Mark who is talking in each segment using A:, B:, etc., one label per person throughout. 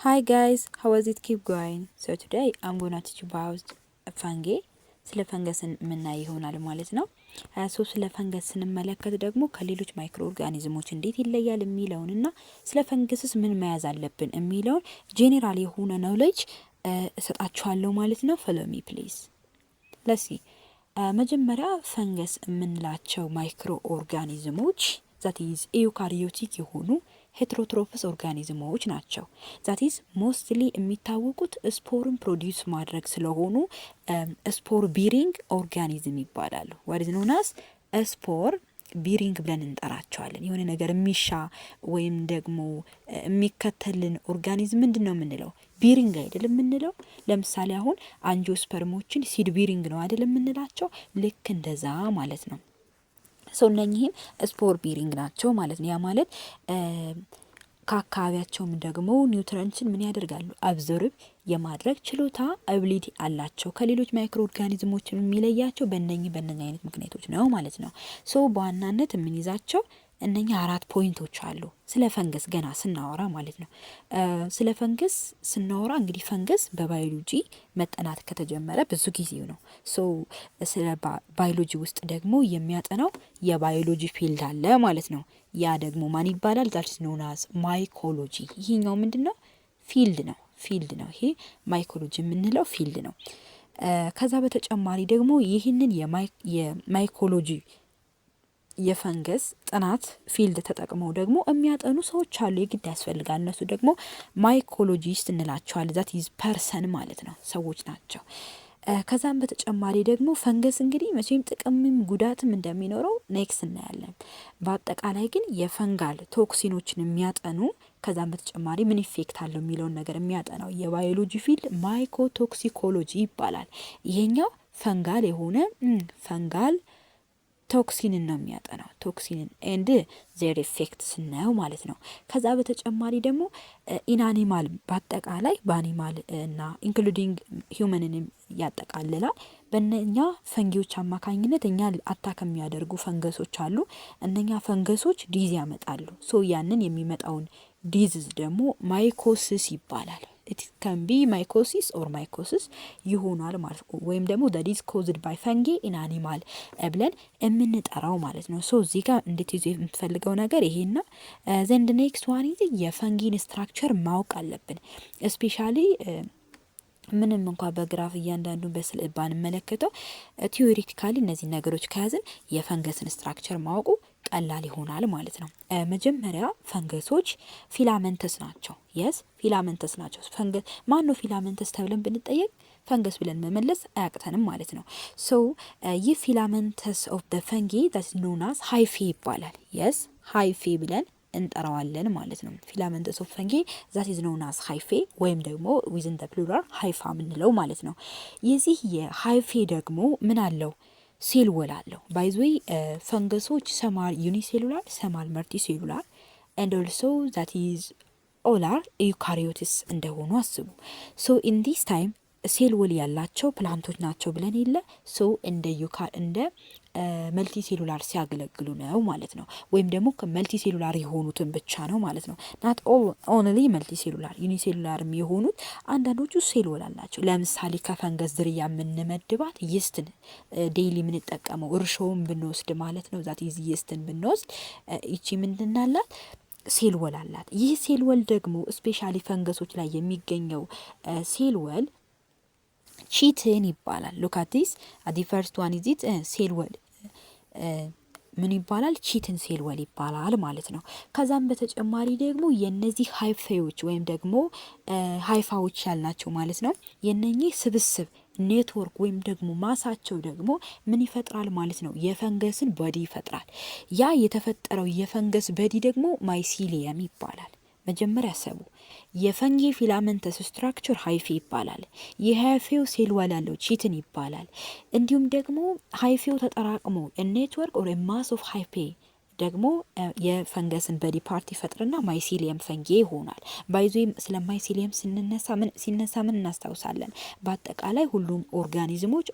A: Hi guys, how was it keep going? So today I'm going to teach you about fungi. ስለ ፈንገስን የምናይ ይሆናል ማለት ነው። ስለ ፈንገስ ስንመለከት ደግሞ ከሌሎች ማይክሮ ኦርጋኒዝሞች እንዴት ይለያል የሚለውንና ስለ ፈንገስስ ምን መያዝ አለብን የሚለውን ጄኔራል የሆነ ኖሌጅ እሰጣችኋለሁ ማለት ነው። follow me please. let's see. መጀመሪያ ፈንገስ የምንላቸው ማይክሮ ኦርጋኒዝሞች that is eukaryotic የሆኑ ሄትሮትሮፈስ ኦርጋኒዝሞች ናቸው። that is mostly የሚታወቁት ስፖርን ፕሮዲዩስ ማድረግ ስለሆኑ ስፖር ቢሪንግ ኦርጋኒዝም ይባላሉ። what is known as ስፖር ቢሪንግ ብለን እንጠራቸዋለን። የሆነ ነገር የሚሻ ወይም ደግሞ የሚከተልን ኦርጋኒዝም ምንድነው የምንለው? ቢሪንግ አይደል የምንለው? ለምሳሌ አሁን አንጂኦስፐርሞችን ሲድ ቢሪንግ ነው አይደል የምንላቸው? ልክ እንደዛ ማለት ነው። ሰው እነኚህም ስፖር ቢሪንግ ናቸው ማለት ነው። ያ ማለት ከአካባቢያቸውም ደግሞ ኒውትረንትን ምን ያደርጋሉ? አብዞርብ የማድረግ ችሎታ አቢሊቲ አላቸው። ከሌሎች ማይክሮ ኦርጋኒዝሞች የሚለያቸው በእነኚህ አይነት ምክንያቶች ነው ማለት ነው። ሶ በዋናነት የምንይዛቸው እነኛ 4 ፖይንቶች አሉ። ስለ ፈንገስ ገና ስናወራ ማለት ነው። ስለ ፈንገስ ስናወራ እንግዲህ ፈንገስ በባዮሎጂ መጠናት ከተጀመረ ብዙ ጊዜው ነው። ሶ ስለ ባዮሎጂ ውስጥ ደግሞ የሚያጠናው የባዮሎጂ ፊልድ አለ ማለት ነው። ያ ደግሞ ማን ይባላል? ዛትስ ኖን አስ ማይኮሎጂ። ይሄኛው ምንድነው? ፊልድ ነው። ይሄ ማይኮሎጂ የምንለው ፊልድ ነው። ከዛ በተጨማሪ ደግሞ ይህንን የማይኮሎጂ የፈንገስ ጥናት ፊልድ ተጠቅመው ደግሞ የሚያጠኑ ሰዎች አሉ። የግድ ያስፈልጋል። እነሱ ደግሞ ማይኮሎጂስት እንላቸዋለን። ዛት ኢዝ ፐርሰን ማለት ነው፣ ሰዎች ናቸው። ከዛም በተጨማሪ ደግሞ ፈንገስ እንግዲህ መቼም ጥቅምም ጉዳትም እንደሚኖረው ኔክስት እናያለን። በአጠቃላይ ግን የፈንጋል ቶክሲኖችን የሚያጠኑ ከዛም በተጨማሪ ምን ኢፌክት አለው የሚለውን ነገር የሚያጠናው የባዮሎጂ ፊልድ ማይኮቶክሲኮሎጂ ይባላል። ይሄኛው ፈንጋል የሆነ ፈንጋል ቶክሲንን ነው የሚያጠናው። ቶክሲንን ኤንድ ዜር ኢፌክት ስናየው ማለት ነው። ከዛ በተጨማሪ ደግሞ ኢንአኒማል በአጠቃላይ በአኒማል እና ኢንክሉዲንግ ሂውመንንም ያጠቃልላል። በእነኛ ፈንጊዎች አማካኝነት እኛ አታክ የሚያደርጉ ፈንገሶች አሉ። እነኛ ፈንገሶች ዲዝ ያመጣሉ። ሶ ያንን የሚመጣውን ዲዝዝ ደግሞ ማይኮሲስ ይባላል። it can be mycosis or mycosis ይሆናል ማለት ነው። ወይም ደግሞ that is caused by fungi in animal ብለን የምንጠራው ማለት ነው። ሶ እዚህ ጋር እንዴት ይዞ የምትፈልገው ነገር ይሄና then the next one is የፈንጊን ስትራክቸር ማወቅ አለብን። ስፔሻሊ ምንም እንኳን በግራፍ እያንዳንዱ በስዕል ባንመለከተው ቲዮሪቲካሊ እነዚህ ነገሮች ከያዝን የፈንገስን ስትራክቸር ማወቁ ቀላል ይሆናል ማለት ነው። መጀመሪያ ፈንገሶች ፊላመንተስ ናቸው። የስ ፊላመንተስ ናቸው። ፈንገስ ማን ነው ፊላመንተስ ተብለን ብንጠየቅ ፈንገስ ብለን መመለስ አያቅተንም ማለት ነው። ሶ ይህ ፊላመንተስ ኦፍ ዘ ፈንጊ ዳትስ ኖን አስ ሃይፌ ይባላል። የስ ሃይፌ ብለን እንጠራዋለን ማለት ነው። ፊላመንተስ ኦፍ ፈንጊ ዛት ኢዝ ኖን አስ ሃይፌ ወይም ደግሞ ዊዝን ዘ ፕሉራል ሃይፋ ምንለው ማለት ነው። የዚህ የሃይፌ ደግሞ ምን አለው? ሴል ወል አለው። ባይ ዘ ዌይ ፈንገሶች ሰማር ዩኒሴሉላር ሰማር መልቲሴሉላር and also that is all are eukaryotes እንደሆኑ አስቡ። so in this time ሴል ወል ያላቸው ፕላንቶች ናቸው ብለን የለ so እንደ መልቲ ሴሉላር ሲያገለግሉ ነው ማለት ነው። ወይም ደግሞ ከመልቲ ሴሉላር የሆኑትን ብቻ ነው ማለት ነው። not only መልቲ ሴሉላር ዩኒሴሉላርም የሆኑት አንዳንዶቹ ሴል ወል አላቸው። ለምሳሌ ከፈንገስ ዝርያ የምንመድባት ይስትን ዴይሊ የምንጠቀመው እርሾውን ብንወስድ ማለት ነው። ዛት ኢዝ ይስትን ብንወስድ እቺ ምንድናላት? ሴል ወል አላት። ይህ ሴል ወል ደግሞ ስፔሻሊ ፈንገሶች ላይ የሚገኘው ሴል ወል ቺትን ይባላል። ሉክ አት ዲስ the first one is it ሴል ወል ምን ይባላል? ቺትን ሴል ወል ይባላል ማለት ነው። ከዛም በተጨማሪ ደግሞ የነዚህ ሃይፋዎች ወይም ደግሞ ሃይፋዎች ያልናቸው ማለት ነው የነኚህ ስብስብ ኔትወርክ ወይም ደግሞ ማሳቸው ደግሞ ምን ይፈጥራል ማለት ነው? የፈንገስን ቦዲ ይፈጥራል። ያ የተፈጠረው የፈንገስ ቦዲ ደግሞ ማይሲሊየም ይባላል። መጀመሪያ ሰቡ የፈንጊ ፊላመንተስ ስትራክቸር ሃይፌ ይባላል። የሃይፌው ሴል ወል ያለው ቺትን ይባላል። እንዲሁም ደግሞ ሃይፌው ተጠራቅሞ ኔትወርክ ኦር ማስ ኦፍ ሃይፌ ደግሞ የፈንገስን በዲ ፓርቲ ፈጥርና ማይሲሊየም ፈንጌ ይሆናል። ባይዞ ስለ ማይሲሊየም ሲነሳ ምን እናስታውሳለን? በአጠቃላይ ሁሉም ኦርጋኒዝሞች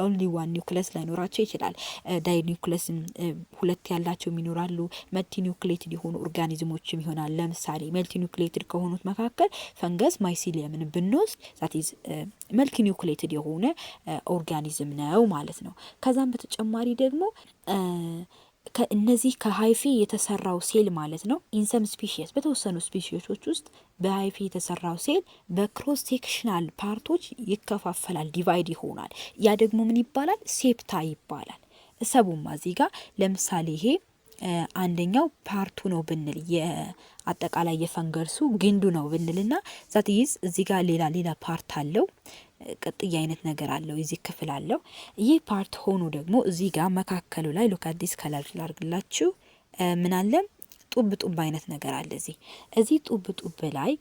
A: ኦንሊ ዋን ኒውክለስ ላይኖራቸው ይችላል። ዳይ ኒውክለስ ሁለት ያላቸው ይኖራሉ። መልቲ ኒውክሌትድ የሆኑ ኦርጋኒዝሞችም ይሆናል። ለምሳሌ መልቲ ኒውክሌትድ ከሆኑት መካከል ፈንገስ ማይሲሊየምን ብንወስድ ዛት ኢዝ መልቲ ኒውክሌትድ የሆነ ኦርጋኒዝም ነው ማለት ነው። ከዛም በተጨማሪ ደግሞ እነዚህ ከሃይፊ የተሰራው ሴል ማለት ነው ኢንሰም ስፒሺስ በተወሰኑ ስፒሺሶች ውስጥ በሃይፊ የተሰራው ሴል በክሮስ ሴክሽናል ፓርቶች ይከፋፈላል፣ ዲቫይድ ይሆናል። ያ ደግሞ ምን ይባላል? ሴፕታ ይባላል። እሰቡማ እዚህ ጋር ለምሳሌ ይሄ አንደኛው ፓርቱ ነው ብንል የአጠቃላይ የፈንገሱ ግንዱ ነው ብንልና ዛት ይዝ እዚህ ጋር ሌላ ፓርት አለው፣ ቅጥያ አይነት ነገር አለው፣ እዚህ ክፍል አለው። ይህ ፓርት ሆኖ ደግሞ እዚህ ጋር መካከሉ ላይ ሉክ አት ዲስ ከለር ላርግላችሁ ምን አለ? ጡብ አይነት ነገር አለ። እዚህ ጡብ ላይ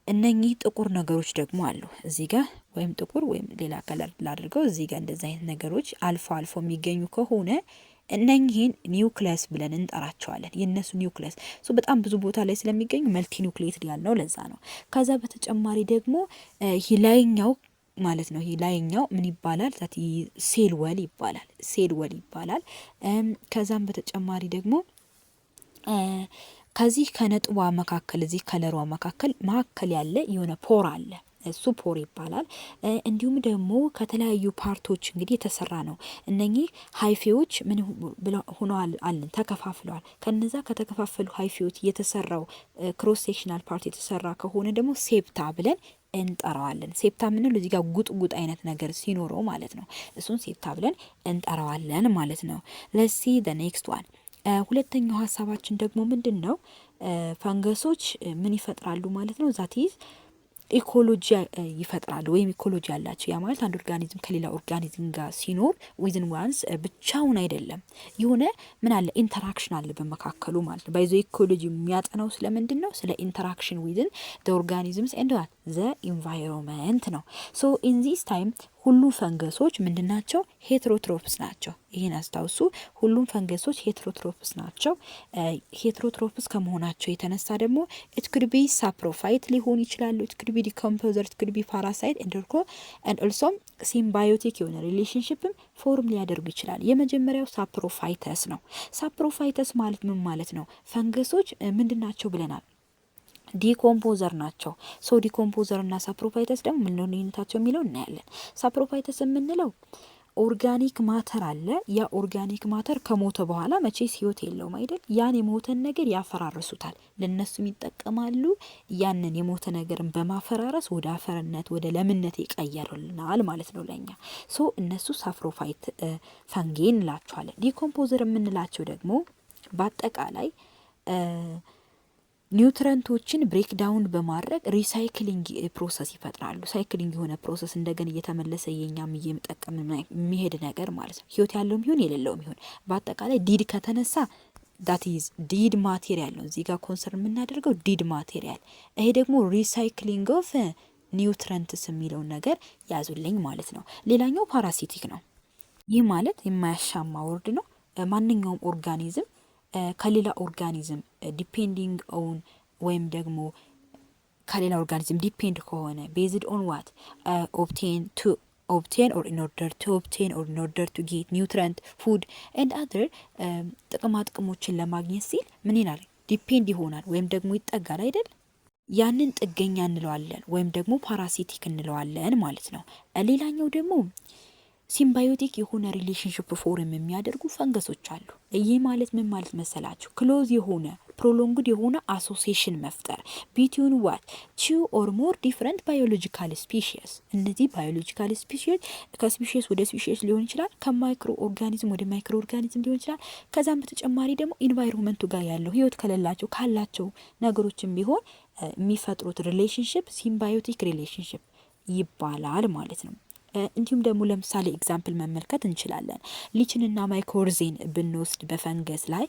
A: እነኚህ ጥቁር ነገሮች ደግሞ አሉ እዚህ ጋር፣ ወይም ጥቁር ወይም ሌላ ከለር ላድርገው። እዚህ ጋር እንደዚህ አይነት ነገሮች አልፎ የሚገኙ ከሆነ እነኚህን ኒውክለስ ብለን እንጠራቸዋለን። የነሱ ኒውክለስ በጣም ብዙ ቦታ ላይ ስለሚገኙ መልቲ ኒውክሌትድ ያልነው ለዛ ነው። ከዛ በተጨማሪ ደግሞ ላይኛው ማለት ነው። ላይኛው ምን ይባላል? ዛት ሴል ወል ይባላል። ከዛም በተጨማሪ ደግሞ ከዚህ ከነጥቧ መካከል እዚህ ከለሯ መካከል ያለ የሆነ ፖር አለ፣ እሱ ፖር ይባላል። እንዲሁም ደግሞ ከተለያዩ ፓርቶች እንግዲህ የተሰራ ነው። እነኚህ ሃይፌዎች ምን ሆነዋል አለን? ተከፋፍለዋል። ከነዛ ከተከፋፈሉ ሃይፌዎች የተሰራው ክሮስ ሴክሽናል ፓርት የተሰራ ከሆነ ደግሞ ሴፕታ ብለን እንጠራዋለን። ሴፕታ ምንለው እዚህ ጋር ጉጥ አይነት ነገር ሲኖረው ማለት ነው። እሱን ሴፕታ ብለን እንጠራዋለን ማለት ነው። ለሲ the next one ሁለተኛው ሀሳባችን ደግሞ ምንድን ነው? ፈንገሶች ምን ይፈጥራሉ ማለት ነው? ዛት ኢዝ ኢኮሎጂ ይፈጥራሉ ወይም ኢኮሎጂ ያላቸው። ያ ማለት አንድ ኦርጋኒዝም ከሌላ ኦርጋኒዝም ጋር ሲኖር ዊዝን ዋንስ ብቻውን አይደለም፣ የሆነ ምን አለ ኢንተራክሽን አለ በመካከሉ ማለት ነው። ባይዞ ኢኮሎጂ የሚያጠናው ስለምንድን ነው? ስለ ኢንተራክሽን ዊዝን ዘ ኦርጋኒዝምስ ኤንድ ዘ ኢንቫይሮንመንት ነው። ሶ ኢን ዚስ ታይም ሁሉም ፈንገሶች ምንድናቸው? ሄትሮትሮፕስ ናቸው። ይህን አስታውሱ። ሁሉም ፈንገሶች ሄትሮትሮፕስ ናቸው። ሄትሮትሮፕስ ከመሆናቸው የተነሳ ደግሞ ኢት ኩድ ቢ ሳፕሮፋይት ሊሆን ይችላሉ። ኢት ኩድ ቢ ዲኮምፖዘር፣ ኢት ኩድ ቢ ፓራሳይት ኤንድ ኦልሶ ሲምባዮቲክ የሆነ ሪሌሽንሽፕም ፎርም ሊያደርጉ ይችላል። የመጀመሪያው ሳፕሮፋይተስ ነው። ሳፕሮፋይተስ ማለት ምን ማለት ነው? ፈንገሶች ምንድናቸው ብለናል? ዲኮምፖዘር ናቸው። ሶ ዲኮምፖዘር እና ሳፕሮፋይተስ ደግሞ ምን ነው ልዩነታቸው የሚለው እናያለን። ሳፕሮፋይተስ የምንለው ኦርጋኒክ ማተር አለ። ያ ኦርጋኒክ ማተር ከሞተ በኋላ መቼስ ህይወት የለውም አይደል? ያን የሞተን ነገር ያፈራርሱታል፣ ለነሱም ይጠቀማሉ። ያንን የሞተ ነገርን በማፈራረስ ወደ አፈርነት ወደ ለምነት ይቀየሩልናል ማለት ነው ለኛ። ሶ እነሱ ሳፕሮፋይት ፈንጌ እንላቸዋለን። ዲኮምፖዘር የምንላቸው ደግሞ በአጠቃላይ ኒውትረንቶችን ብሬክ ዳውን በማድረግ ሪሳይክሊንግ ፕሮሰስ ይፈጥራሉ። ሳይክሊንግ የሆነ ፕሮሰስ እንደገና እየተመለሰ የኛም እየመጠቀም የሚሄድ ነገር ማለት ነው። ህይወት ያለውም ይሁን የሌለውም ይሁን በአጠቃላይ ዲድ ከተነሳ ዳት ኢዝ ዲድ ማቴሪያል ነው። እዚህ ጋር ኮንሰርን የምናደርገው ዲድ ማቴሪያል። ይሄ ደግሞ ሪሳይክሊንግ ኦፍ ኒውትረንትስ የሚለውን ነገር ያዙልኝ ማለት ነው። ሌላኛው ፓራሲቲክ ነው። ይህ ማለት የማያሻማ ወርድ ነው። ማንኛውም ኦርጋኒዝም ከሌላ ኦርጋኒዝም ዲፔንዲንግ ኦን ወይም ደግሞ ከሌላ ኦርጋኒዝም ዲፔንድ ከሆነ ቤዝድ ኦን ዋት obtain or in order to get nutrient food and other ጥቅሞችን ለማግኘት ሲል ምን ይላል? ዲፔንድ ይሆናል ወይም ደግሞ ይጠጋል አይደል? ያንን ጥገኛ እንለዋለን ወይም ደግሞ ፓራሲቲክ እንለዋለን ማለት ነው። ሌላኛው ደግሞ ሲምባዮቲክ የሆነ ሪሌሽንሽፕ ፎርም የሚያደርጉ ፈንገሶች አሉ። ይህ ማለት ምን ማለት መሰላችሁ? ክሎዝ የሆነ ፕሮሎንግድ የሆነ አሶሲዬሽን መፍጠር ቢትዊን ዋት ቱ ኦር ሞር ዲፍረንት ባዮሎጂካል ስፒሺስ። እነዚህ ባዮሎጂካል ስፒሺስ ከስፒሺስ ወደ ስፒሺስ ሊሆን ይችላል፣ ከማይክሮ ኦርጋኒዝም ወደ ማይክሮ ኦርጋኒዝም ሊሆን ይችላል። ከዛም በተጨማሪ ደግሞ ኢንቫይሮንመንቱ ጋር ያለው ህይወት ካላቸው ነገሮችም ቢሆን የሚፈጥሩት ሪሌሽንሽፕ ሲምባዮቲክ ሪሌሽንሽፕ ይባላል ማለት ነው። እንዲሁም ደግሞ ለምሳሌ ኤግዛምፕል መመልከት እንችላለን። ሊችንና ማይኮርዜን ብንወስድ በፈንገስ ላይ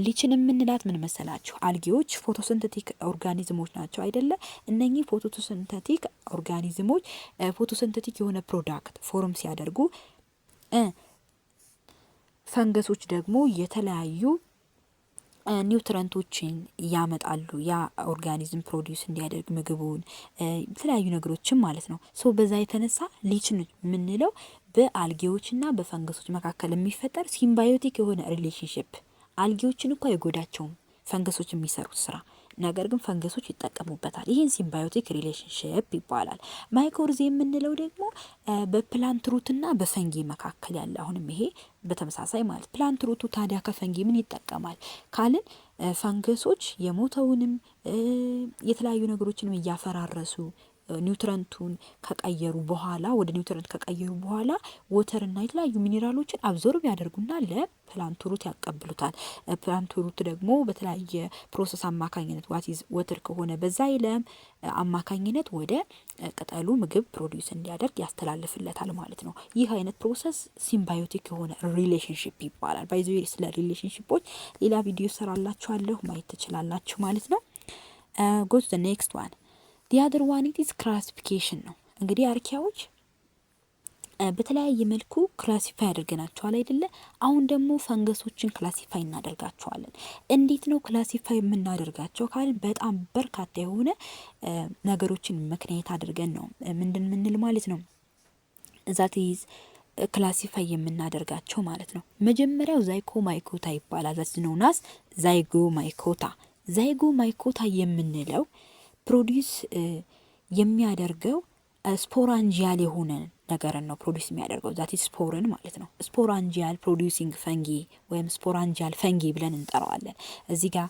A: ሊችን የምንላት ምን መሰላችሁ? አልጌዎች ፎቶሲንተቲክ ኦርጋኒዝሞች ናቸው አይደለ? እነኚህ ፎቶሲንተቲክ ኦርጋኒዝሞች ፎቶሲንተቲክ የሆነ ፕሮዳክት ፎርም ሲያደርጉ፣ ፈንገሶች ደግሞ የተለያዩ ኒውትረንቶችን ያመጣሉ ያ ኦርጋኒዝም ፕሮዲውስ እንዲያደርግ ምግቡን የተለያዩ ነገሮችን ማለት ነው። ሶ በዛ የተነሳ ሊችን የምንለው በአልጌዎችና በፈንገሶች መካከል የሚፈጠር ሲምባዮቲክ የሆነ ሪሌሽንሽፕ። አልጌዎችን እኮ አይጎዳቸውም ፈንገሶች የሚሰሩት ስራ፣ ነገር ግን ፈንገሶች ይጠቀሙበታል። ይህን ሲምባዮቲክ ሪሌሽንሽፕ ይባላል። ማይኮርዚ የምንለው ደግሞ በፕላንት ሩትና በፈንጊ መካከል ያለ፣ አሁንም ይሄ በተመሳሳይ ማለት ፕላንት ሩቱ ታዲያ ከፈንጊ ምን ይጠቀማል ካልን ፈንገሶች የሞተውንም የተለያዩ ነገሮችንም እያፈራረሱ ኒውትረንቱን ከቀየሩ በኋላ ወደ ኒውትረንት ከቀየሩ በኋላ ወተርና የተለያዩ ሚኒራሎችን አብዞርብ ያደርጉና ለፕላንት ሩት ያቀብሉታል። ፕላንት ሩት ደግሞ በተለያየ ፕሮሰስ አማካኝነት ዋቲዝ ወተር ከሆነ በዛ ይለም አማካኝነት ወደ ቅጠሉ ምግብ ፕሮዲውስ እንዲያደርግ ያስተላልፍለታል ማለት ነው። ይህ አይነት ፕሮሰስ ሲምባዮቲክ የሆነ ሪሌሽንሽፕ ይባላል። ባይዘ ስለ ሪሌሽንሽፖች ሌላ ቪዲዮ ሰራላችኋለሁ ማየት ትችላላችሁ ማለት ነው። ጎ ቱ ዘ ኔክስት ዋን the other one is classification ነው። እንግዲህ አርኪያዎች በተለያየ መልኩ ክላሲፋይ አድርገናቸዋል አይደለ? አሁን ደግሞ ፈንገሶችን ክላሲፋይ እናደርጋቸዋለን። እንዴት ነው ክላሲፋይ የምናደርጋቸው ካልን በጣም በርካታ የሆነ ነገሮችን ምክንያት አድርገን ነው ምንድን ማለት ነው ዛት ኢዝ ክላሲፋይ የምናደርጋቸው ማለት ነው። መጀመሪያው ዛይጎማይኮታ ይባላል። ዛት ነው ናስ ዛይጎማይኮታ የምንለው ፕሮዲውስ የሚያደርገው ስፖራንጂያል የሆነ ነገርን ነው ፕሮዲውስ የሚያደርገው ዛት ስፖርን ማለት ነው። ስፖራንጂያል ፕሮዲውሲንግ ፈንጊ ወይም ስፖራንጂያል ፈንጊ ብለን እንጠራዋለን። እዚህ ጋር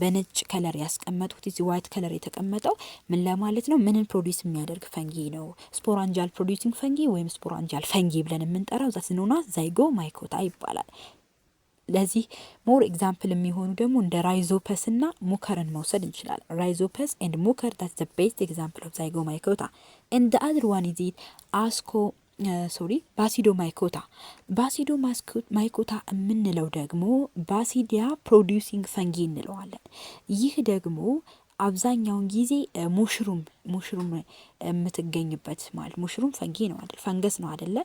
A: በነጭ ከለር ያስቀመጡት እዚህ ዋይት ከለር የተቀመጠው ምን ለማለት ነው? ምንን ፕሮዲውስ የሚያደርግ ፈንጊ ነው? ስፖራንጂያል ፕሮዲውሲንግ ፈንጊ ወይም ስፖራንጂያል ፈንጊ ብለን የምንጠራው ዛት ነውና ዛይጎማይኮታ ይባላል። ለዚህ ሞር ኤግዛምፕል የሚሆኑ ደግሞ እንደ ራይዞፐስ እና ሙከርን መውሰድ እንችላለን። ራይዞፐስ ኤንድ ሙከር that's the best example of zygomycota. And the other one is ባሲዶማይኮታ የምንለው ደግሞ ባሲዲያ ፕሮዲውሲንግ ፈንጊ እንለዋለን። ይህ ደግሞ አብዛኛውን ጊዜ ሙሽሩም የምትገኝበት ማለት ሙሽሩም ፈንጊ ነው አይደል? ፈንገስ ነው አይደለ?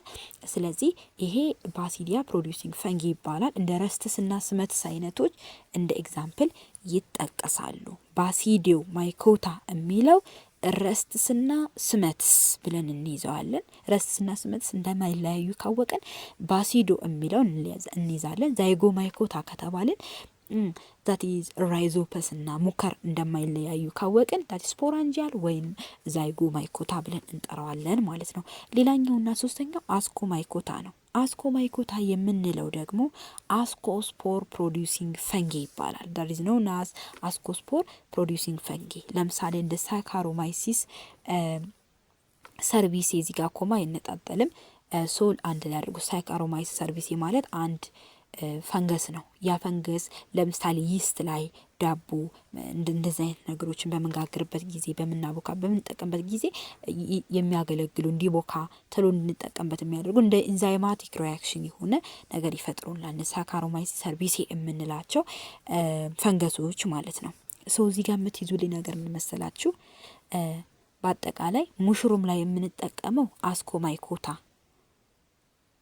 A: ስለዚህ ይሄ ባሲዲያ ፕሮዲውሲንግ ፈንጊ ይባላል። እንደ ረስትስና ስመትስ አይነቶች እንደ ኤግዛምፕል ይጠቀሳሉ። ባሲዲዮ ማይኮታ የሚለው ረስትስና ስመትስ ብለን እንይዘዋለን። ረስትስና ስመትስ እንደማይለያዩ ካወቀን ባሲዶ የሚለውን እንይዛለን። ዛይጎማይኮታ ከተባልን that is ራይዞፐስ እና ሙከር እንደማይለያዩ ካወቅን that is ስፖራንጂያል ወይም ዛይጎማይኮታ ብለን እንጠራዋለን ማለት ነው። ሌላኛውና ሶስተኛው አስኮማይኮታ ነው። አስኮማይኮታ የምንለው ደግሞ አስኮስፖር ፕሮዲውሲንግ ፈንጊ ይባላል። that is known as አስኮስፖር ፕሮዲውሲንግ ፈንጊ። ለምሳሌ እንደ ሳካሮማይሲስ ሰርቪስ እዚህ ጋር ኮማ አይነጣጠልም ሶል አንድ ላይ አድርጎ ሳካሮማይሲስ ሰርቪስ ማለት አንድ ፈንገስ ነው። ያ ፈንገስ ለምሳሌ ይስት ላይ ዳቦ እንደዚህ አይነት ነገሮችን በመጋገርበት ጊዜ በምንጠቀምበት ጊዜ የሚያገለግሉ እንዲቦካ ተሎ እንጠቀምበት የሚያደርጉ እንደ ኢንዛይማቲክ ሪአክሽን የሆነ ነገር ይፈጥሩናል። ሳካሮማይሲስ ሰርቪስ የምንላቸው ፈንገሶች ማለት ነው። ሶ እዚህ ጋር የምትይዙልኝ ነገር ምን መሰላችሁ? በአጠቃላይ ሙሽሩም ላይ የምንጠቀመው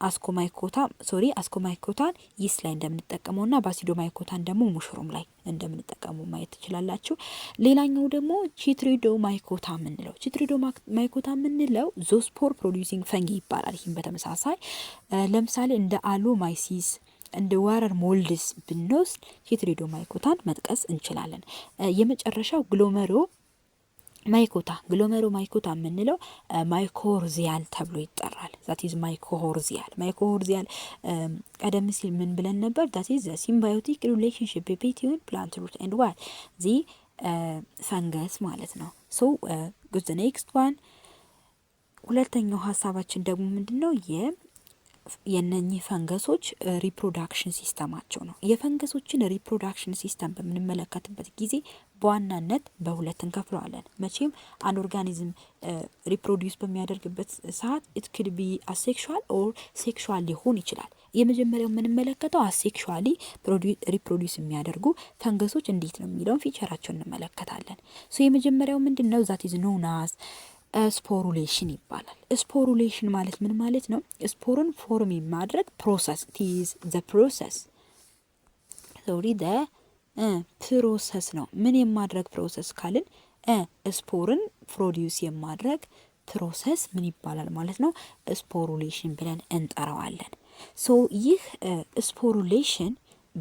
A: አስኮማይኮታን ይስ ላይ እንደምንጠቀመውና ባሲዶማይኮታን ደግሞ ሙሽሩም ላይ እንደምንጠቀመው ማየት ትችላላችሁ። ሌላኛው ደግሞ ቺትሪዶማይኮታ የምንለው ዞስፖር ፕሮዲውሲንግ ፈንጊ ይባላል። ይህም በተመሳሳይ ለምሳሌ እንደ አሎማይሲስ እንደ ዋረር ሞልድስ ብንወስድ ቺትሪዶማይኮታን መጥቀስ እንችላለን። የመጨረሻው ግሎሜሮ ማይኮታ የምንለው ማይኮርዚያል ተብሎ ይጠራል። ዛት ኢዝ ማይኮርዚያል ቀደም ሲል ምን ብለን ነበር? ዛት ኢዝ ሲምባዮቲክ ሪሌሽንሺፕ ቢትዊን ፕላንት ሩት ኤንድ ዋት ዚ ፈንገስ ማለት ነው። ሶ ጉድ ዘ ኔክስት ዋን ሁለተኛው ሀሳባችን ደግሞ ምንድነው? የነኚህ ፈንገሶች ሪፕሮዳክሽን ሲስተማቸው ነው። የፈንገሶችን ሪፕሮዳክሽን ሲስተም በምንመለከትበት ጊዜ በዋናነት በሁለት እንከፍለዋለን። መቼም አንድ ኦርጋኒዝም ሪፕሮዲውስ በሚያደርግበት ሰዓት it could be asexual or sexual ሊሆን ይችላል። የመጀመሪያው የምንመለከተው አሴክሹዋሊ ሪፕሮዲውስ የሚያደርጉ ፈንገሶች እንዴት ነው የሚለውን ፊቸራቸውን እንመለከታለን። ሶ የመጀመሪያው ምንድነው? ዛት ኢዝ known as ስፖሩሌሽን ይባላል። ስፖሩሌሽን ማለት ምን ማለት ነው? ስፖርን ፎርም የማድረግ ፕሮሰስ is the process ፕሮሰስ ነው። ምን የማድረግ ፕሮሰስ ካልን ስፖርን ፕሮዲውስ የማድረግ ፕሮሰስ ምን ይባላል ማለት ነው? ስፖሩሌሽን ብለን እንጠራዋለን። ሶ ይህ ስፖሩሌሽን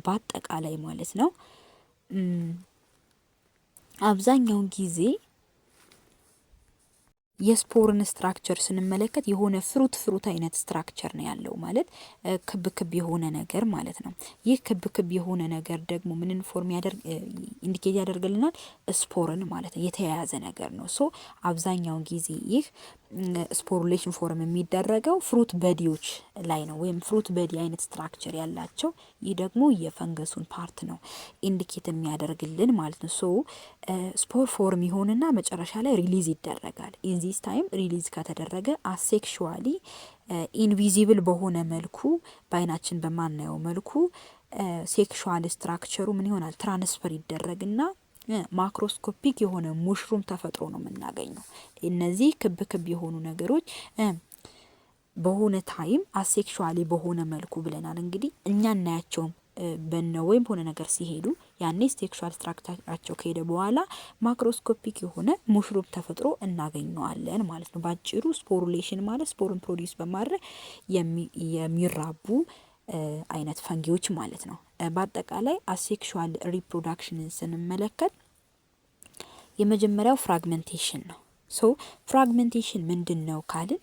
A: በአጠቃላይ ማለት ነው አብዛኛውን ጊዜ የስፖርን ስትራክቸር ስንመለከት የሆነ ፍሩት አይነት ስትራክቸር ነው ያለው ማለት ክብ ክብ የሆነ ነገር ማለት ነው። ይህ ክብ ክብ የሆነ ነገር ደግሞ ምንን ፎርም ኢንዲኬት ያደርግልናል? ስፖርን ማለት ነው። የተያያዘ ነገር ነው። ሶ አብዛኛውን ጊዜ ይህ ስፖሩሌሽን ፎርም የሚደረገው ፍሩት በዲዎች ላይ ነው፣ ወይም ፍሩት በዲ አይነት ስትራክቸር ያላቸው። ይህ ደግሞ የፈንገሱን ፓርት ነው ኢንዲኬት የሚያደርግልን ማለት ነው። ሶ ስፖር ፎርም ይሆንና መጨረሻ ላይ ሪሊዝ ይደረጋል። ኢንዚስ ታይም ሪሊዝ ከተደረገ አሴክሹዋሊ ኢንቪዚብል በሆነ መልኩ በአይናችን በማናየው መልኩ ሴክሹዋል ስትራክቸሩ ምን ይሆናል? ትራንስፈር ይደረግና ማክሮስኮፒክ የሆነ ሙሽሩም ተፈጥሮ ነው የምናገኘው። እነዚህ ክብ ክብ የሆኑ ነገሮች በሆነ ታይም አሴክሹዋሊ በሆነ መልኩ ብለናል። እንግዲህ እኛ እናያቸውም በነ ወይም በሆነ ነገር ሲሄዱ ያኔ ሴክሹዋል ስትራክቸራቸው ከሄደ በኋላ ማክሮስኮፒክ የሆነ ሙሽሩም ተፈጥሮ እናገኘዋለን ማለት ነው። ባጭሩ ስፖሩሌሽን ማለት ስፖርን ፕሮዲውስ በማድረግ የሚራቡ አይነት ፈንጊዎች ማለት ነው። በአጠቃላይ አሴክሹዋል ሪፕሮዳክሽንን ስንመለከት የመጀመሪያው ፍራግመንቴሽን ነው። ሶ ፍራግመንቴሽን ምንድን ነው ካልን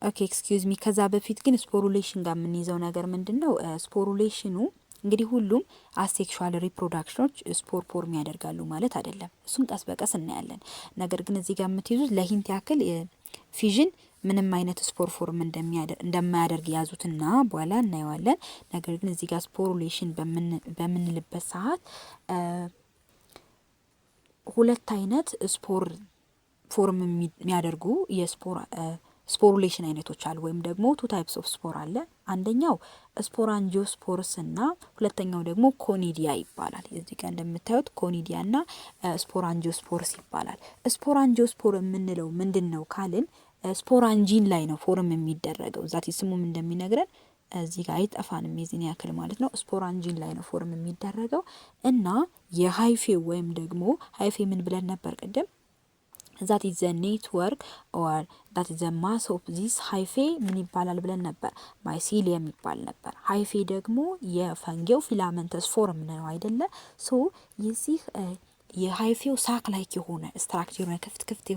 A: ኦኬ ኤክስኪዩዝ ሚ፣ ከዛ በፊት ግን ስፖሩሌሽን ጋር የምንይዘው ነገር ምንድን ነው? ስፖሩሌሽኑ እንግዲህ ሁሉም አሴክሹዋል ሪፕሮዳክሽኖች ስፖር ፎርም ያደርጋሉ ማለት አይደለም። እሱን ቀስ በቀስ እናያለን። ነገር ግን እዚህ ጋር የምትይዙት ለሂንት ያክል ፊዥን ምንም አይነት ስፖር ፎርም እንደማያደርግ ያዙትና በኋላ እናየዋለን። ነገር ግን እዚህ ጋር ስፖሩሌሽን በምንልበት ሰዓት ሁለት አይነት ስፖር ፎርም የሚያደርጉ ስፖሩሌሽን አይነቶች አሉ፣ ወይም ደግሞ ቱ ታይፕስ ኦፍ ስፖር አለ። አንደኛው ስፖራንጂዮስፖርስ እና ሁለተኛው ደግሞ ኮኒዲያ ይባላል። እዚህ ጋር እንደምታዩት ኮኒዲያ እና ስፖራንጂዮስፖርስ ይባላል። ስፖራንጂዮስፖር የምንለው ምንድን ነው ካልን ስፖራንጂን ላይ ነው ፎርም የሚደረገው። ዛት ስሙም እንደሚነግረን እዚህ ጋር አይጠፋንም የዚህን ያክል ማለት ነው። ስፖራንጂን ላይ ነው ፎርም የሚደረገው እና የሃይፌ ወይም ደግሞ ሃይፌ ምን ብለን ነበር ቅድም? that is the network or that is the mass of this ሃይፌ ምን ይባላል ብለን ነበር? ማይሲሊየም ይባል ነበር። ሃይፌ ደግሞ የፈንጌው ፊላመንተስ ፎርም ነው አይደለ? ሶ የዚህ የሃይፌው ሳክ ላይክ የሆነ ስትራክቸር ነው። ክፍት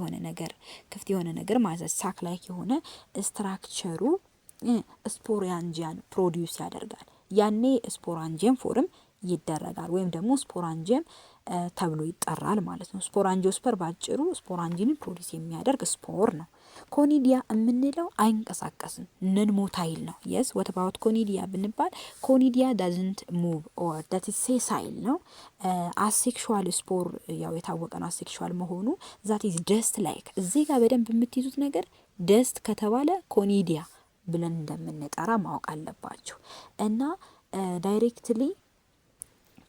A: የሆነ ነገር ማለት ሳክ ላይክ የሆነ ስትራክቸሩ ስፖራንጂያን ፕሮዲውስ ያደርጋል። ያኔ ስፖራንጂየም ፎርም ይደረጋል ወይም ደግሞ ስፖራንጂየም ተብሎ ይጠራል ማለት ነው። ስፖራንጂዮስፐር ባጭሩ ስፖራንጂንን ፕሮዲስ የሚያደርግ ስፖር ነው። ኮኒዲያ የምንለው አይንቀሳቀስም፣ ነን ሞታይል ነው። የስ ወት አባውት ኮኒዲያ ብንባል ኮኒዲያ ዳዝንት ሙቭ ኦር ዳት ኢዝ ሴሳይል ነው። አሴክሹዋል ስፖር ያው የታወቀ ነው አሴክሹዋል መሆኑ። ዛት ኢዝ ደስት ላይክ። እዚህ ጋር በደንብ የምትይዙት ነገር ደስት ከተባለ ኮኒዲያ ብለን እንደምንጠራ ማወቅ አለባችሁ እና ዳይሬክትሊ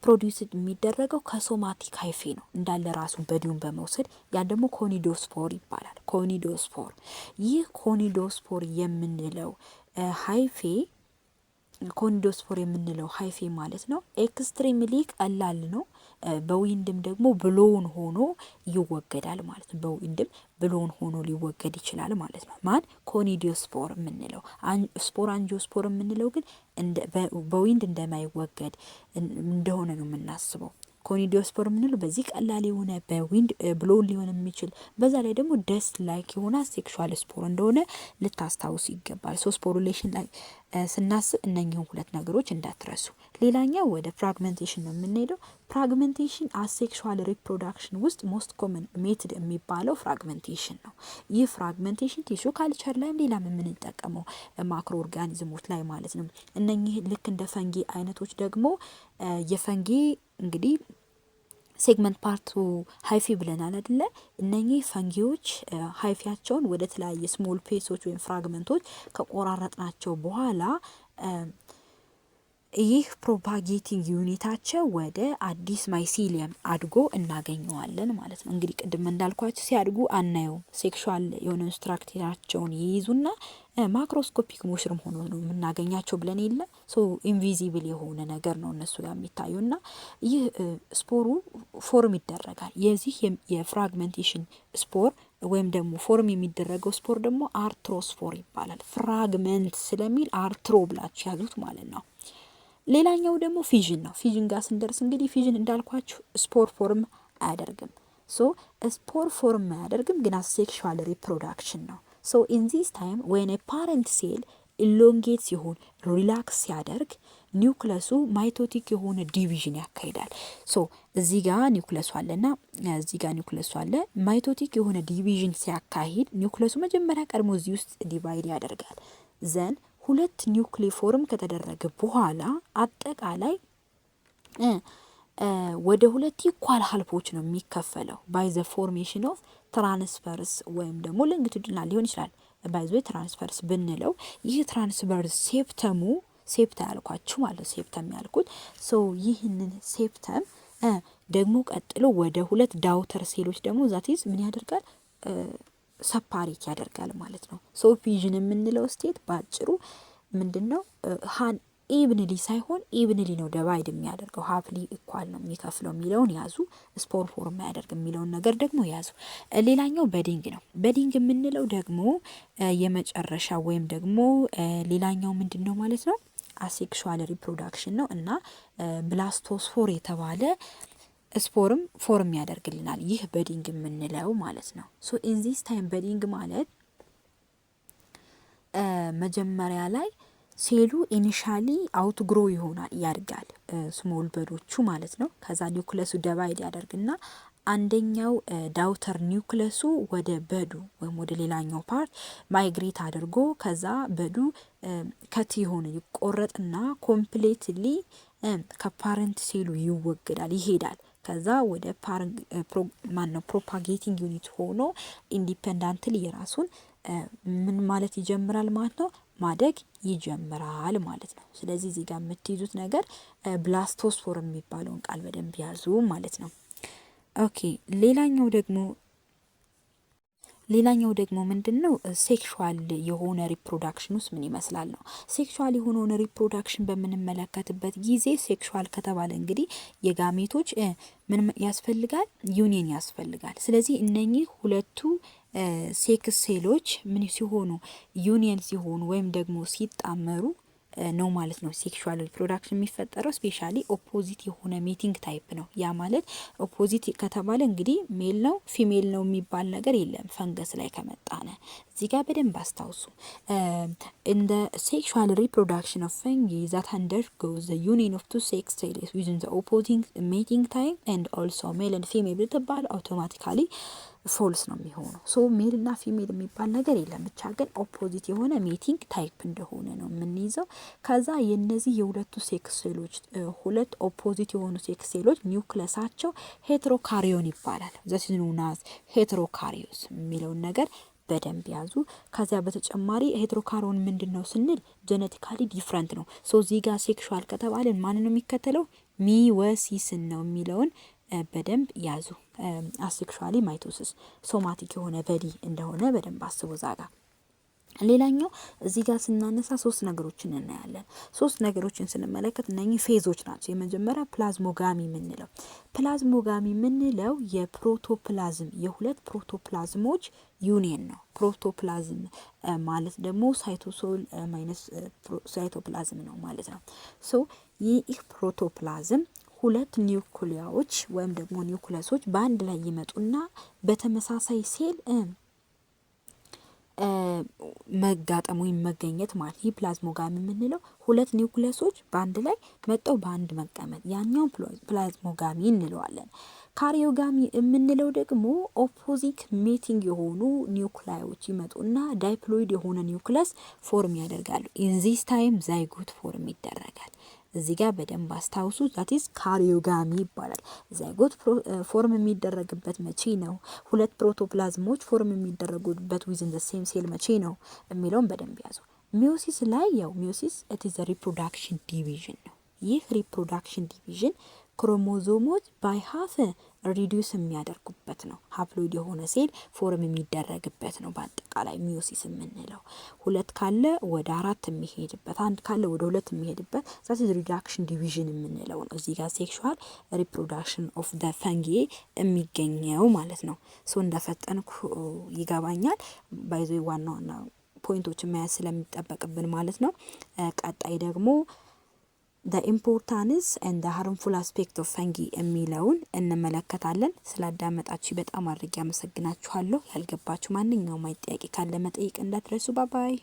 A: ፕሮዲውስ የሚደረገው ከሶማቲክ ሃይፌ ነው እንዳለ ራሱን በዲዩን በመውሰድ ያን ደግሞ ኮኒዶስፖር ይባላል። ኮኒዶስፖር ይህ ኮኒዶስፖር የምንለው ሃይፌ ኮኒዶስፖር የምንለው ሃይፌ ማለት ነው ኤክስትሪምሊ ቀላል ነው። በዊንድም ደግሞ ብሎውን ሆኖ ይወገዳል ማለት ነው። በዊንድም ብሎውን ሆኖ ሊወገድ ይችላል ማለት ነው። ማን ኮኒዲዮስፖር የምንለው። ስፖራንጂዮስፖር የምንለው ግን በዊንድ እንደማይወገድ እንደሆነ ነው የምናስበው። ኮኒዲዮስፖር የምንለው በዚህ ቀላል የሆነ በዊንድ ብሎውን ሊሆን የሚችል በዛ ላይ ደግሞ ደስት ላይክ የሆነ ሴክሹዋል ስፖር እንደሆነ ልታስታውሱ ይገባል። ሶ ስፖሩሌሽን ላይ ስናስብ እነኚህን ሁለት ነገሮች እንዳትረሱ። ሌላኛው ወደ ፍራግመንቴሽን ነው የምንሄደው። ፍራግመንቴሽን አሴክሹዋል ሪፕሮዳክሽን ውስጥ ሞስት ኮመን ሜትድ የሚባለው ፍራግመንቴሽን ነው። ይህ ፍራግመንቴሽን ቲሹ ካልቸር ላይም ሌላም የምንጠቀመው ማክሮ ኦርጋኒዝሞች ላይ ማለት ነው። እነኚህ ልክ እንደ ፈንጊ አይነቶች ደግሞ የፈንጊ እንግዲህ ሴግመንት ፓርቱ ሃይፌ ብለናል አይደለ? እነኚህ ፈንጊዎች ሃይፌያቸውን ወደ ተለያየ ስሞል ፔሶች ወይም ፍራግመንቶች ከቆራረጥናቸው በኋላ ይህ ፕሮፓጌቲንግ ዩኒታቸው ወደ አዲስ ማይሲሊየም አድጎ እናገኘዋለን ማለት ነው። እንግዲህ ቅድም እንዳልኳቸው ሲያድጉ አናየውም። ሴክሹዋል የሆነ ስትራክቸራቸውን ይይዙና ማክሮስኮፒክ ሙሽርም ሆኖ ነው የምናገኛቸው ብለን የለ ሶ ኢንቪዚብል የሆነ ነገር ነው እነሱ ጋር የሚታዩና ይህ ስፖሩ ፎርም ይደረጋል። የዚህ የፍራግመንቴሽን ስፖር ወይም ደግሞ ፎርም የሚደረገው ስፖር ደግሞ አርትሮስፖር ይባላል። ፍራግመንት ስለሚል አርትሮ ብላችሁ ያዙት ማለት ነው። ሌላኛው ደግሞ ፊዥን ነው። ፊዥን ጋር ስንደርስ እንግዲህ ፊዥን እንዳልኳችሁ ስፖር ፎርም አያደርግም። ሶ ስፖር ፎርም አያደርግም ግን ሴክሹዋል ሪፕሮዳክሽን ነው። ሶ ኢን ዚስ ታይም ዌን ፓረንት ሴል ኢሎንጌት ሲሆን ሪላክስ ሲያደርግ ኒውክለሱ ማይቶቲክ የሆነ ዲቪዥን ያካሂዳል። ሶ እዚህ ጋር ኒውክለሱ አለና እዚህ ጋር ኒውክለሱ አለ። ማይቶቲክ የሆነ ዲቪዥን ሲያካሂድ ኒውክለሱ መጀመሪያ ቀድሞ እዚህ ውስጥ ዲቫይድ ያደርጋል። ዘን ሁለት ኒውክሌ ፎርም ከተደረገ በኋላ አጠቃላይ ወደ ሁለት ኢኳል ሀልፎች ነው የሚከፈለው ባይ ዘ ፎርሜሽን ኦፍ ትራንስፈርስ ወይም ደግሞ ሎንጊቱዲናል ሊሆን ይችላል። ባይ ዘ ትራንስፈርስ ብንለው ይህ ትራንስፈርስ ሴፕታ ያልኳችሁ ማለት ሴፕተም ያልኩት ሶ ይህንን ሴፕተም ደግሞ ቀጥሎ ወደ ሁለት ዳውተር ሴሎች ደግሞ ዛቲዝ ምን ያደርጋል ሰፓሬት ያደርጋል ማለት ነው። ሶ ፊዥን የምንለው ስቴት ባጭሩ ምንድነው ኢብንሊ ሳይሆን ኢብንሊ ነው ዲቫይድ የሚያደርገው ሀፍሊ ኢኳል ነው የሚከፍለው የሚለውን ያዙ። ስፖር ፎርም ያደርግ የሚለውን ነገር ደግሞ ያዙ። ሌላኛው በዲንግ ነው። በዲንግ የምንለው ደግሞ የመጨረሻ ወይም ደግሞ ሌላኛው ምንድነው ማለት ነው አሴክሹዋል ሪፕሮዳክሽን ነው እና ብላስቶስፎር የተባለ ስፖርም ፎርም ያደርግልናል። ይህ በዲንግ የምንለው ማለት ነው። ሶ ኢን ዚስ ታይም በዲንግ ማለት መጀመሪያ ላይ ሴሉ ኢኒሻሊ አውትግሮ ይሆናል ያድጋል፣ ስሞል በዶቹ ማለት ነው። ከዛ ኒውክለሱ ዲቫይድ ያደርግና አንደኛው ዳውተር ኒውክለሱ ወደ በዱ ወይም ወደ ሌላኛው ፓርት ማይግሬት አድርጎ ከዛ በዱ ከት የሆነ ይቆረጥና ኮምፕሌትሊ ከፓረንት ሴሉ ይወገዳል ይሄዳል። ከዛ ወደ ፕሮፓጌቲንግ ዩኒት ሆኖ ኢንዲፔንዳንትሊ የራሱን ምን ማለት ይጀምራል ማለት ነው ማደግ ይጀምራል ማለት ነው። ስለዚህ እዚህ ጋር የምትይዙት ነገር ብላስቶስፎር የሚባለውን ቃል በደንብ ያዙ ማለት ነው። ኦኬ ሌላኛው ደግሞ ምንድነው ሴክሹዋል የሆነ ሪፕሮዳክሽን ውስጥ ምን ይመስላል ነው። ሴክሹዋል የሆነውን ሪፕሮዳክሽን በምንመለከትበት ጊዜ ሴክሹዋል ከተባለ እንግዲህ የጋሜቶች ምን ያስፈልጋል ዩኒየን ያስፈልጋል። ስለዚህ እነኚህ ሁለቱ ሴክስ ሴሎች ምን ሲሆኑ ዩኒየን ሲሆኑ ወይም ደግሞ ሲጣመሩ ነው ማለት ነው ሴክሹዋል ሪፕሮዳክሽን የሚፈጠረው። ስፔሻሊ ኦፖዚት የሆነ ሜቲንግ ታይፕ ነው። ያ ማለት ኦፖዚት ከተባለ እንግዲህ ሜል ነው ፊሜል ነው የሚባል ነገር የለም ፈንገስ ላይ ከመጣነ እዚህ ጋር በደንብ አስታውሱ። እንደ ሴክሹዋል ሪፕሮዳክሽን ኦፍ ፈንጊ ዛት አንደርጎዝ ዘ ዩኒየን ኦፍ ቱ ሴክስ ሴልስ ዊዝን ዘ ኦፖዚንግ ሜቲንግ ታይም ኤንድ ኦልሶ ሜል ኤንድ ፊሜል ብትባል አውቶማቲካሊ ፎልስ ነው የሚሆነው። ሶ ሜል እና ፊሜል የሚባል ነገር የለም። ብቻ ግን ኦፖዚት የሆነ ሜቲንግ ታይፕ እንደሆነ ነው የምንይዘው። ከዛ የነዚህ የሁለቱ ሴክስ ሴሎች ሁለት ኦፖዚት የሆኑ ሴክስ ሴሎች ኒውክለሳቸው ሄትሮካሪዮን ይባላል። ዘሲኑናስ ሄትሮካሪዮስ የሚለውን ነገር በደንብ ያዙ። ከዚያ በተጨማሪ ሄትሮካሪዮን ምንድነው ስንል ጄኔቲካሊ ዲፍረንት ነው። ሶ እዚህ ጋር ሴክሹዋል ከተባለን ማን ነው የሚከተለው ሚወሲስን ነው የሚለውን በደንብ ያዙ። አሴክሹዋሊ ማይቶሲስ ሶማቲክ የሆነ በዲ እንደሆነ በደንብ አስቡ ዛጋ። ሌላኛው እዚህ ጋር ስናነሳ ሶስት ነገሮችን እናያለን። ሶስት ነገሮችን ስንመለከት እነኚህ ፌዞች ናቸው። የመጀመሪያ ፕላዝሞጋሚ የምንለው የፕሮቶፕላዝም የሁለት ፕሮቶፕላዝሞች ዩኒየን ነው። ፕሮቶፕላዝም ማለት ደግሞ ሳይቶሶል ማይነስ ሳይቶፕላዝም ነው ማለት ነው። ሶ ይህ ፕሮቶፕላዝም ሁለት ኒውክሊያዎች ወይም ደግሞ ኒውክለሶች በአንድ ላይ ይመጡና በተመሳሳይ ሴል መጋጠም ወይም መገኘት ማለት ይህ ፕላዝሞጋሚ የምንለው ሁለት ኒውክለሶች በአንድ ላይ መጠው በአንድ መቀመጥ ያኛው ፕላዝሞጋሚ እንለዋለን። ካሪዮጋሚ የምንለው ደግሞ ኦፖዚት ሜቲንግ የሆኑ ኒውክላዮች ይመጡና ዳይፕሎይድ የሆነ ኒውክለስ ፎርም ያደርጋሉ። ኢን ዚስ ታይም ዛይጎት ፎርም ይደረጋል። እዚህ ጋር በደንብ አስታውሱ። ዛቲስ ካሪዮጋሚ ይባላል። ዛይጎት ፎርም የሚደረግበት መቼ ነው? ሁለት ፕሮቶፕላዝሞች ፎርም የሚደረጉበት ዊዝን ዘ ሴም ሴል መቼ ነው የሚለውን በደንብ ያዙ። ሚዮሲስ ላይ ያው ሚዮሲስ ኢት ኢዝ ሪፕሮዳክሽን ዲቪዥን ነው። ይህ ሪፕሮዳክሽን ዲቪዥን ክሮሞዞሞች ባይ ሀፍ ሪዲዩስ የሚያደርጉበት ነው። ሀፕሎይድ የሆነ ሴል ፎርም የሚደረግበት ነው። በአጠቃላይ ሚዮሲስ የምንለው 2 ካለ ወደ 4 የሚሄድበት፣ 1 ካለ ወደ 2 የሚሄድበት ዛት ሪዳክሽን ዲቪዥን የምንለው ነው። እዚህ ጋር ሴክሹዋል ሪፕሮዳክሽን ኦፍ ደ ፈንጊ የሚገኘው ማለት ነው። ሶ እንደፈጠንኩ ይገባኛል። ባይዞ ዋና ዋና ፖይንቶችን መያዝ ስለሚጠበቅብን ማለት ነው። ቀጣይ ደግሞ the importance and the harmful aspect of fungi የሚለውን እንመለከታለን። ስላዳመጣችሁ በጣም አድርጌ አመሰግናችኋለሁ። ያልገባችሁ ማንኛውም ጥያቄ ካለ መጠየቅ እንዳትረሱ። ባባይ